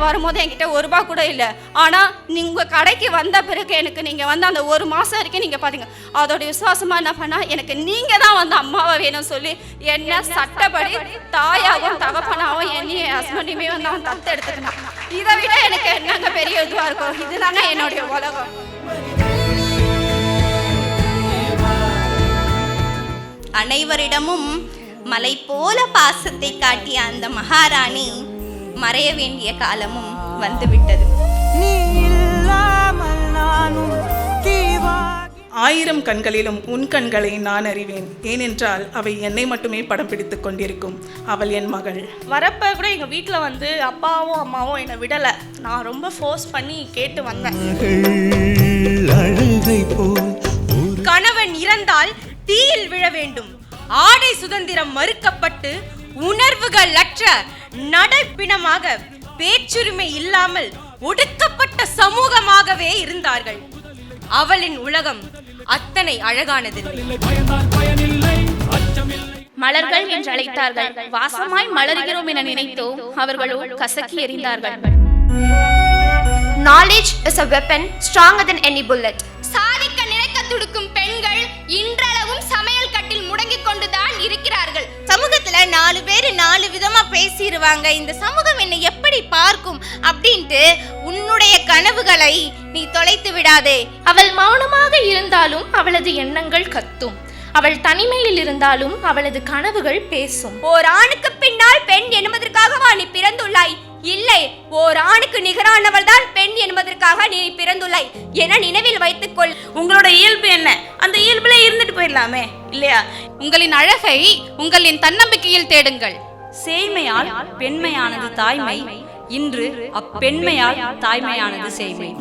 வரும்போது என்கிட்ட ₹1 கூட இல்லை. ஆனால் நீங்கள் கடைக்கு வந்த பிறகு எனக்கு நீங்கள் வந்து அந்த 1 மாதம் வரைக்கும் நீங்கள் பார்த்தீங்க. அதோட விசுவாசமாக என்ன பண்ணால் எனக்கு நீங்கள் தான் வந்து அம்மாவை வேணும்னு சொல்லி என்ன சட்டப்படி தாயாகவும் தகப்பனாகவும் என்னையும் ஹஸ்பண்டையுமே வந்து அவன் தத்து எடுத்துக்கினான். இதை விட எனக்கு என்னங்க பெரிய இதுவாக இருக்கும். இதுதாங்க என்னுடைய உலகம். அனைவரிடமும் மலை போல பாசத்தை காட்டிய அந்த மகாராணி மறைய வேண்டிய காலமும் வந்துவிட்டது. 1000 கண்களிலும் உன் கண்களை நான் அறிவேன். ஏனென்றால் அவை என்னை மட்டுமே படம் பிடித்துக் கொண்டிருக்கும். அவள் என் மகள். வரப்ப கூட எங்கள் வீட்டில் வந்து அப்பாவும் அம்மாவும் என்னை விடலை. நான் ரொம்ப ஃபோர்ஸ் பண்ணி கேட்டு வந்தேன். கணவன் இறந்தால் தீயில் விழ வேண்டும். ஆடை சுதந்திரம் மறுக்கப்பட்டு உணர்வுகள் அற்ற நடைப்பிணமாக, பேச்சுரிமை இல்லாமல் ஒடுக்கப்பட்ட சமூகமாகவே இருந்தார்கள். அவளின் உலகம் அத்தனை அழகானதில்லை. மலர்கள் என்று அழைத்தார்கள். வாசமாய் மலர்கிறோம் என நினைத்தோ அவர்களோ கசக்கி எறிந்தார்கள். Knowledge is a weapon stronger than any bullet. சாதிக்க நினைக்க துடிக்கும் பெண்கள் இன்றளவும் சமையல் கட்டில் முடங்கிக் கொண்டுதான் இருக்கிறார்கள். சமூகத்துல 4 பேர் 4 விதமா பேசிடுவாங்க. இந்த சமூகம் என்னை எப்படி பார்க்கும் அப்படின்ட்டு உன்னுடைய கனவுகளை நீ தொலைத்து விடாதே. அவள் மௌனமாக இருந்தாலும் அவளது எண்ணங்கள் கத்தும். அவள் தனிமையில் இருந்தாலும் அவளது கனவுகள் பேசும். ஓர் ஆணுக்கு பின்னால் பெண் என்பதற்காகவா நீ பிறந்துள்ளாய்? இல்லை, ஓர் ஆணுக்கு நிகரானவள் தான் பெண் என்பதற்காக நீ பிறந்துள்ளாய் என நினைவில் வைத்துக்கொள். உங்களோட இயல்பு என்ன? அந்த இயல்புல இருந்துட்டு போயிடலாமே இல்லையா? உங்களின் அழகை உங்களின் தன்னம்பிக்கையில் தேடுங்கள். சேய்மையால் பெண்மையானது தாய்மை, இன்று அப்பெண்மையால் தாய்மையானது சேய்மை.